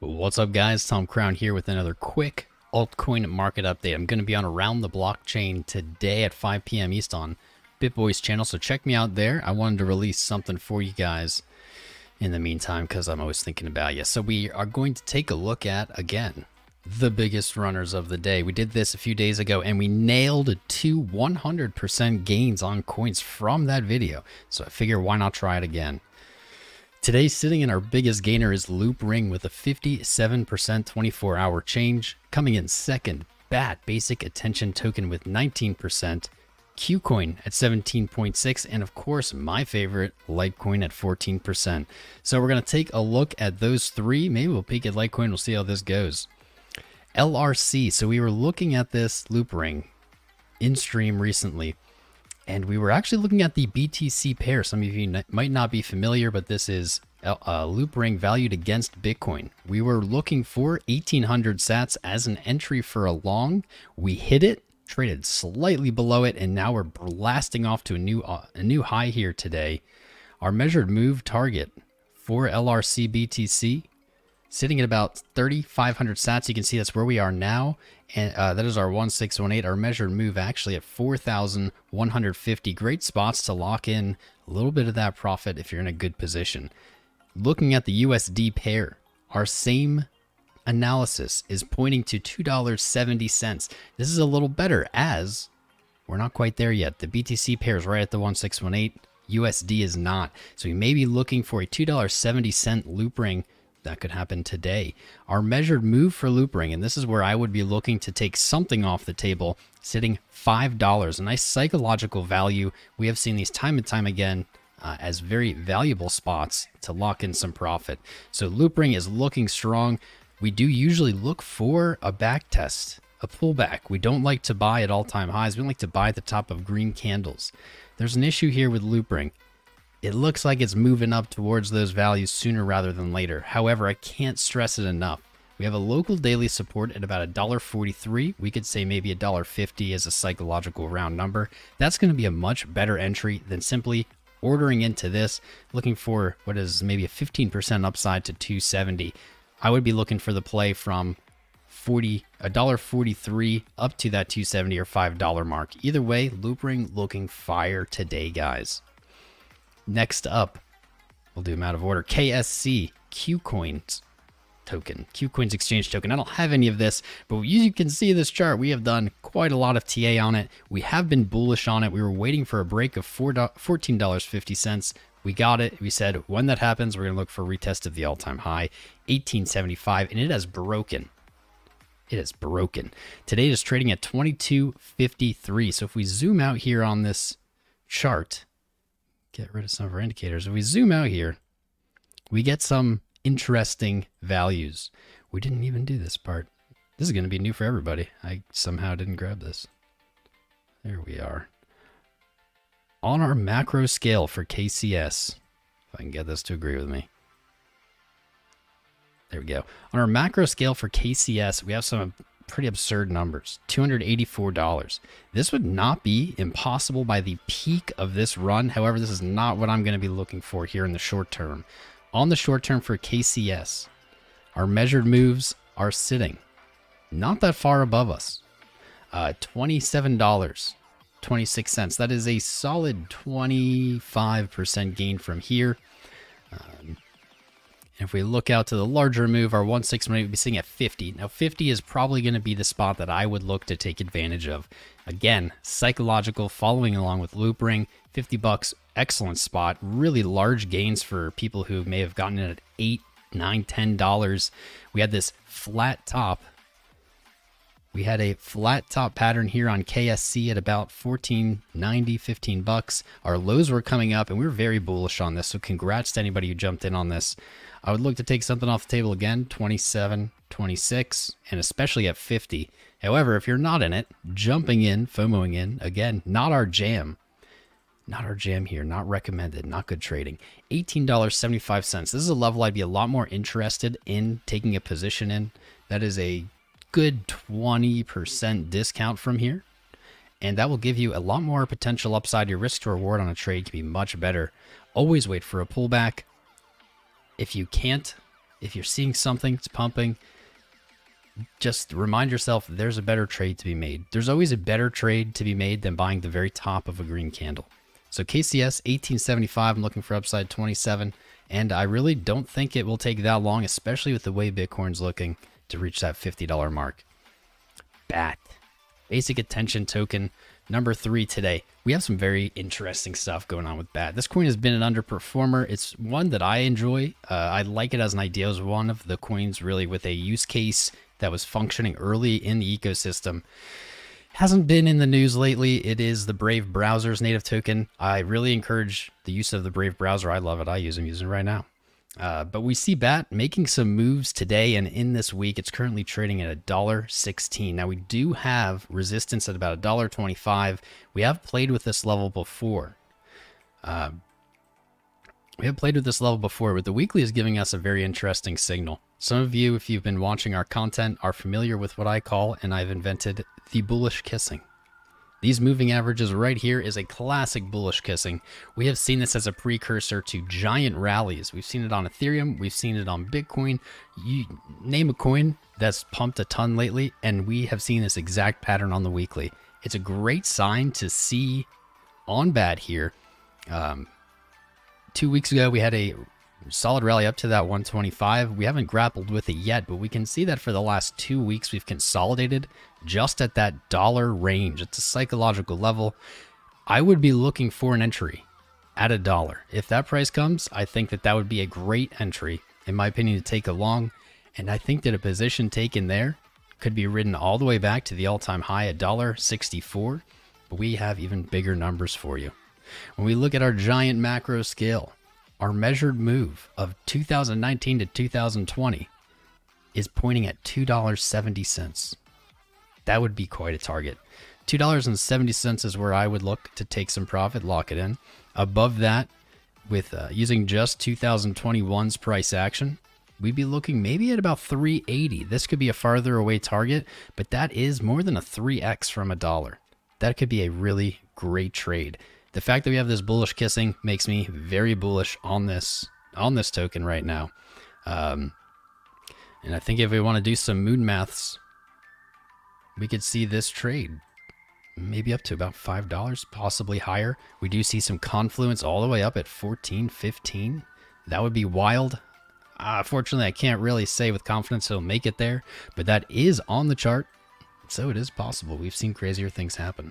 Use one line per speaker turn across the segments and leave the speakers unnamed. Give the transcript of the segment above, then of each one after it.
What's up, guys? Tom Crown here with another quick altcoin market update. I'm going to be on Around the Blockchain today at 5 p.m. East on BitBoy's channel, so check me out there. I wanted to release something for you guys in the meantime because I'm always thinking about you. So we are going to take a look at, again, the biggest runners of the day. We did this a few days ago and we nailed 100% gains on coins from that video. So I figure why not try it again. Today, sitting in our biggest gainer is Loopring with a 57% 24-hour change. Coming in second, BAT Basic Attention Token with 19%, Kucoin at 17.6%, and of course, my favorite, Litecoin at 14%. So we're going to take a look at those three. Maybe we'll peek at Litecoin. We'll see how this goes. LRC. So we were looking at this Loopring in stream recently. And we were actually looking at the BTC pair. Some of you might not be familiar, but this is Loopring valued against Bitcoin. We were looking for 1,800 sats as an entry for a long. We hit it, traded slightly below it, and now we're blasting off to a new high here today. Our measured move target for LRC BTC sitting at about 3,500 sats. You can see that's where we are now. And that is our 1618. Our measured move actually at 4,150. Great spots to lock in a little bit of that profit if you're in a good position. Looking at the USD pair, our same analysis is pointing to $2.70. This is a little better as we're not quite there yet. The BTC pair is right at the 1618. USD is not. So we may be looking for a $2.70 Loopring. That could happen today. Our measured move for Loopring, and this is where I would be looking to take something off the table, sitting $5. A nice psychological value. We have seen these time and time again as very valuable spots to lock in some profit. So Loopring is looking strong. We do usually look for a back test, a pullback. We don't like to buy at all-time highs. We don't like to buy at the top of green candles. There's an issue here with Loopring. It looks like it's moving up towards those values sooner rather than later. However, I can't stress it enough. We have a local daily support at about $1.43. We could say maybe $1.50 as a psychological round number. That's going to be a much better entry than simply ordering into this, looking for what is maybe a 15% upside to 270. I would be looking for the play from $1.43 up to that 270 or $5 mark. Either way, Loopring looking fire today, guys. Next up, we'll do them out of order. KSC, Kucoin's token, Kucoin's exchange token. I don't have any of this, but you can see this chart. We have done quite a lot of TA on it. We have been bullish on it. We were waiting for a break of $14.50. We got it. We said when that happens, we're going to look for a retest of the all-time high, 1875, and it has broken. It is broken. Today it is trading at 22.53. So if we zoom out here on this chart, get rid of some of our indicators. If we zoom out here, we get some interesting values. We didn't even do this part. This is going to be new for everybody. I somehow didn't grab this. There we are. On our macro scale for KCS, if I can get this to agree with me. There we go. On our macro scale for KCS, we have some pretty absurd numbers. $284. This would not be impossible by the peak of this run. However, this is not what I'm going to be looking for here in the short term. On the short term for KCS, our measured moves are sitting not that far above us. $27.26. That is a solid 25% gain from here. If we look out to the larger move, our 168 would be sitting at 50. Now 50 is probably going to be the spot that I would look to take advantage of. Again, psychological, following along with Loopring, 50 bucks, excellent spot. Really large gains for people who may have gotten it at $8, $9, $10. We had this flat top. We had a flat top pattern here on KSC at about $14.90, 15 bucks. Our lows were coming up and we were very bullish on this. So congrats to anybody who jumped in on this. I would look to take something off the table again, 27, 26, and especially at 50. However, if you're not in it, jumping in, FOMOing in, again, not our jam. Not our jam here, not recommended, not good trading. $18.75. This is a level I'd be a lot more interested in taking a position in. That is a good 20% discount from here. And that will give you a lot more potential upside. Your risk to reward on a trade can be much better. Always wait for a pullback. If you can't If you're seeing something that's pumping, just remind yourself there's a better trade to be made. There's always a better trade to be made than buying the very top of a green candle. So KCS 1875, I'm looking for upside 27, and I really don't think it will take that long, especially with the way Bitcoin's looking, to reach that $50 mark. BAT, basic attention token, number 3 today. We have some very interesting stuff going on with BAT. This coin has been an underperformer. It's one that I enjoy. I like it as an idea. It was one of the coins really with a use case that was functioning early in the ecosystem. Hasn't been in the news lately. It is the Brave browser's native token. I really encourage the use of the Brave browser. I love it. I'm using it right now. But we see BAT making some moves today and in this week. It's currently trading at $1.16. Now we do have resistance at about $1.25. We have played with this level before. But the weekly is giving us a very interesting signal. Some of you, if you've been watching our content, are familiar with what I call, and I've invented, the bullish kissing. These moving averages right here is a classic bullish kissing. We have seen this as a precursor to giant rallies. We've seen it on Ethereum. We've seen it on Bitcoin. You name a coin that's pumped a ton lately, and we have seen this exact pattern on the weekly. It's a great sign to see on BAT here. 2 weeks ago, we had a solid rally up to that 125. We haven't grappled with it yet, but we can see that for the last 2 weeks, we've consolidated just at that dollar range. It's a psychological level. I would be looking for an entry at $1. If that price comes, I think that that would be a great entry, in my opinion, to take along. And I think that a position taken there could be ridden all the way back to the all-time high at $1.64. But we have even bigger numbers for you. When we look at our giant macro scale, our measured move of 2019 to 2020 is pointing at $2.70. That would be quite a target. $2.70 is where I would look to take some profit, lock it in. Above that, with using just 2021's price action, we'd be looking maybe at about $3.80. This could be a farther away target, but that is more than a 3x from $1. That could be a really great trade. The fact that we have this bullish kissing makes me very bullish on this token right now. And I think if we want to do some moon maths, we could see this trade maybe up to about $5, possibly higher. We do see some confluence all the way up at 14, 15. That would be wild. Fortunately, I can't really say with confidence it'll make it there, but that is on the chart, so it is possible. We've seen crazier things happen.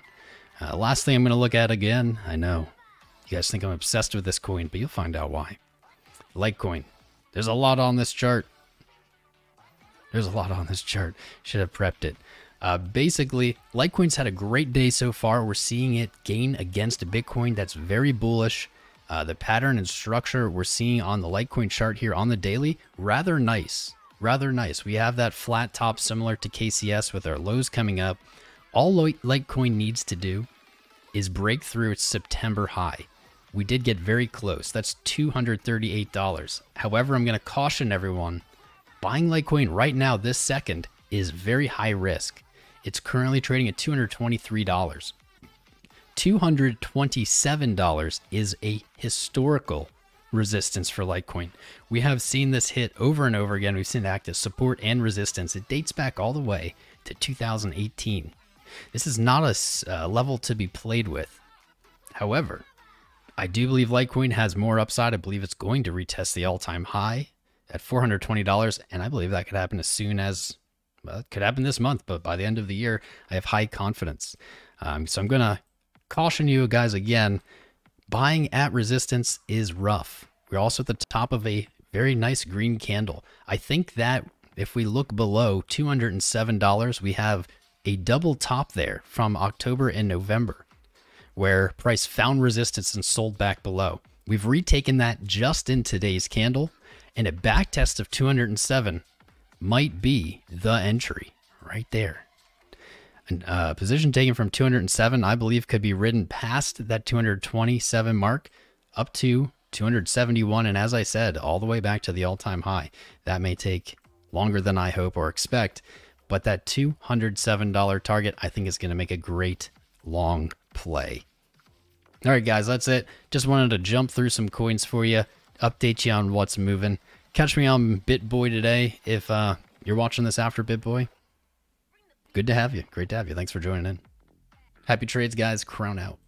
Last thing I'm going to look at again, I know you guys think I'm obsessed with this coin, but you'll find out why. Litecoin. There's a lot on this chart. Should have prepped it. Basically, Litecoin's had a great day so far. We're seeing it gain against Bitcoin. That's very bullish. The pattern and structure we're seeing on the Litecoin chart here on the daily, rather nice. We have that flat top similar to KCS with our lows coming up. All Litecoin needs to do is break through its September high. We did get very close. That's $238. However, I'm going to caution everyone, buying Litecoin right now this second is very high risk. It's currently trading at $223. $227 is a historical resistance for Litecoin. We have seen this hit over and over again. We've seen it act as support and resistance. It dates back all the way to 2018. This is not a level to be played with. However, I do believe Litecoin has more upside. I believe it's going to retest the all-time high at $420, and I believe that could happen as soon as, well, it could happen this month, but by the end of the year, I have high confidence. So I'm going to caution you guys again, buying at resistance is rough. We're also at the top of a very nice green candle. I think that if we look below $207, we have a double top there from October and November, where price found resistance and sold back below. We've retaken that just in today's candle, and a back test of 207 might be the entry right there. And position taken from 207, I believe, could be ridden past that 227 mark up to 271, and as I said, all the way back to the all-time high. That may take longer than I hope or expect, but that $207 target, I think, is going to make a great long play. All right, guys, that's it. Just wanted to jump through some coins for you, update you on what's moving. Catch me on BitBoy today if you're watching this after BitBoy. Good to have you. Great to have you. Thanks for joining in. Happy trades, guys. Crown out.